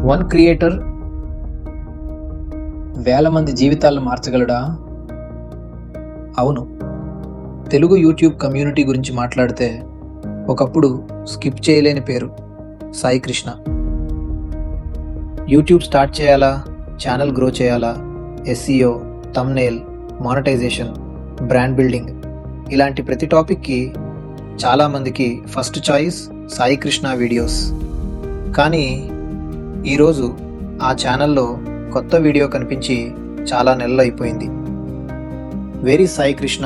One creator వేల మంది జీవితాలను మార్చగలడా? అవును. తెలుగు యూట్యూబ్ కమ్యూనిటీ గురించి మాట్లాడితే ఒకప్పుడు స్కిప్ చేయలేని పేరు సాయి కృష్ణ. యూట్యూబ్ స్టార్ట్ చేయాలా, ఛానల్ గ్రో చేయాలా, SEO, thumbnail, monetisation, brand building ఇలాంటి ప్రతి టాపిక్కి చాలామందికి first choice Sai Krishna videos. కానీ ఈరోజు ఆ ఛానల్లో కొత్త వీడియో కనిపించి చాలా నెలలు అయిపోయింది. Wear is Sai Krishna?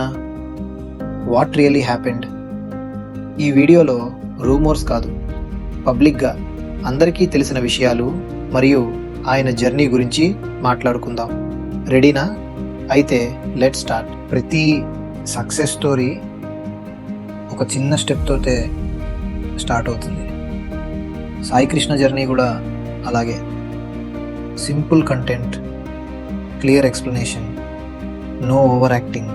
What really happened? ఈ వీడియోలో రూమర్స్ కాదు, పబ్లిక్గా అందరికీ తెలిసిన విషయాలు మరియు ఆయన జర్నీ గురించి మాట్లాడుకుందాం. రెడీనా? అయితే లెట్స్ స్టార్ట్. ప్రతి సక్సెస్ స్టోరీ ఒక చిన్న స్టెప్తోతే స్టార్ట్ అవుతుంది. సాయి కృష్ణ జర్నీ కూడా అలాగే. Simple content, clear explanation, no over acting,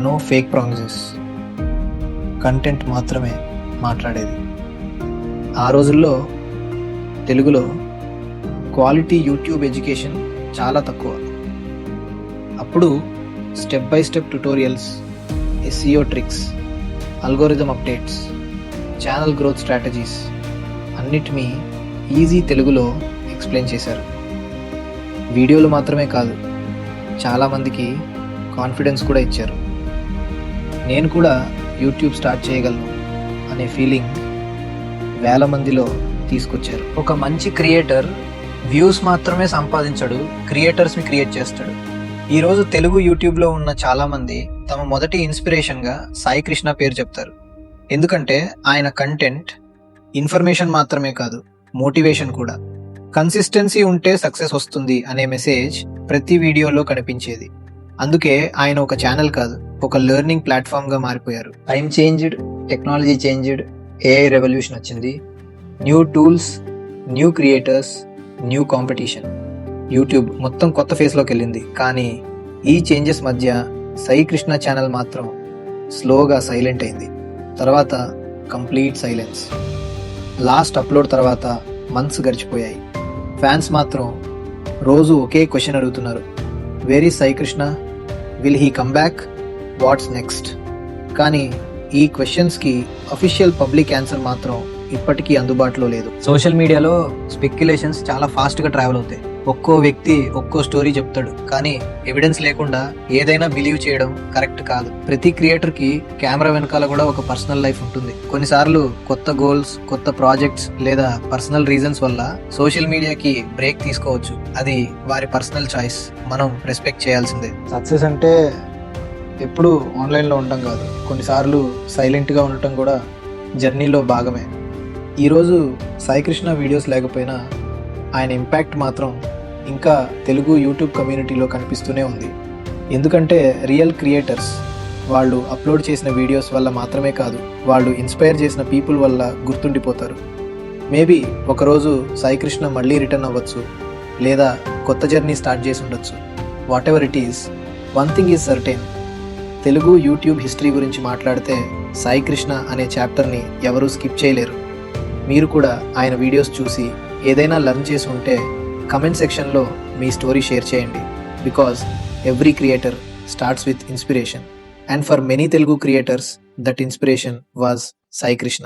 no fake promises, content మాత్రమే మాట్లాడేది. ఆ రోజుల్లో తెలుగులో క్వాలిటీ యూట్యూబ్ ఎడ్యుకేషన్ చాలా తక్కువ. అప్పుడు step by step tutorials, SEO tricks, algorithm updates, channel growth strategies అన్నిటినీ ఈజీ తెలుగులో ఎక్స్ప్లెయిన్ చేశారు. వీడియోలు మాత్రమే కాదు, చాలామందికి కాన్ఫిడెన్స్ కూడా ఇచ్చారు. నేను కూడా యూట్యూబ్ స్టార్ట్ చేయగలను అనే ఫీలింగ్ వేల మందిలో తీసుకొచ్చారు. ఒక మంచి క్రియేటర్ వ్యూస్ మాత్రమే సంపాదించడు, క్రియేటర్స్ని క్రియేట్ చేస్తాడు. ఈరోజు తెలుగు యూట్యూబ్లో ఉన్న చాలామంది తమ మొదటి ఇన్స్పిరేషన్గా సాయి కృష్ణ పేరు చెప్తారు. ఎందుకంటే ఆయన కంటెంట్ ఇన్ఫర్మేషన్ మాత్రమే కాదు, మోటివేషన్ కూడా. కన్సిస్టెన్సీ ఉంటే సక్సెస్ వస్తుంది అనే మెసేజ్ ప్రతి వీడియోలో కనిపించేది. అందుకే ఆయన ఒక ఛానల్ కాదు, ఒక లెర్నింగ్ ప్లాట్ఫామ్గా మారిపోయారు. Time changed, technology changed, AI revolution వచ్చింది, new tools, new creators, new competition. YouTube మొత్తం కొత్త ఫేస్లోకి వెళ్ళింది. కానీ ఈ చేంజెస్ మధ్య సాయి కృష్ణ ఛానల్ మాత్రం స్లోగా సైలెంట్ అయింది. తర్వాత కంప్లీట్ సైలెన్స్. లాస్ట్ అప్లోడ్ తర్వాత మంత్స్ గడిచిపోయాయి. ఫ్యాన్స్ మాత్రం రోజు ఒకే క్వశ్చన్ అడుగుతున్నారు, where is Sai Krishna? Will he come back? What's next? కానీ ఈ క్వశ్చన్స్కి అఫీషియల్ పబ్లిక్ ఆన్సర్ మాత్రం ఇప్పటికీ అందుబాటులో లేదు. సోషల్ మీడియాలో స్పెక్యులేషన్స్ చాలా ఫాస్ట్గా ట్రావెల్ అవుతాయి. ఒక్కో వ్యక్తి ఒక్కో స్టోరీ చెప్తాడు, కానీ ఎవిడెన్స్ లేకుండా ఏదైనా బిలీవ్ చేయడం కరెక్ట్ కాదు. ప్రతి క్రియేటర్కి కెమెరా వెనకాల కూడా ఒక పర్సనల్ లైఫ్ ఉంటుంది. కొన్నిసార్లు కొత్త గోల్స్, కొత్త ప్రాజెక్ట్స్ లేదా పర్సనల్ రీజన్స్ వల్ల సోషల్ మీడియాకి బ్రేక్ తీసుకోవచ్చు. అది వారి పర్సనల్ చాయిస్, మనం రెస్పెక్ట్ చేయాల్సిందే. సక్సెస్ అంటే ఎప్పుడు ఆన్లైన్లో ఉండటం కాదు, కొన్నిసార్లు సైలెంట్గా ఉండటం కూడా జర్నీలో భాగమే. ఈరోజు సాయి కృష్ణ వీడియోస్ లేకపోయినా ఆయన ఇంపాక్ట్ మాత్రం ఇంకా తెలుగు యూట్యూబ్ కమ్యూనిటీలో కనిపిస్తూనే ఉంది. ఎందుకంటే రియల్ క్రియేటర్స్ వాళ్ళు అప్లోడ్ చేసిన వీడియోస్ వల్ల మాత్రమే కాదు, వాళ్ళు ఇన్స్పైర్ చేసిన పీపుల్ వల్ల గుర్తుండిపోతారు. మేబీ ఒకరోజు సాయి కృష్ణ మళ్ళీ రిటర్న్ అవ్వచ్చు, లేదా కొత్త జర్నీ స్టార్ట్ చేసి ఉండొచ్చు. What ever it is, one thing is certain, Telugu YouTube history గురించి మాట్లాడితే సాయి కృష్ణ అనే చాప్టర్ని ఎవరూ స్కిప్ చేయలేరు. మీరు కూడా ఆయన వీడియోస్ చూసి ఏదైనా లర్న్ చేసి ఉంటే కమెంట్ సెక్షన్లో మీ స్టోరీ షేర్ చేయండి. Because every creator starts with inspiration, and for many Telugu creators that inspiration was Sai Krishna.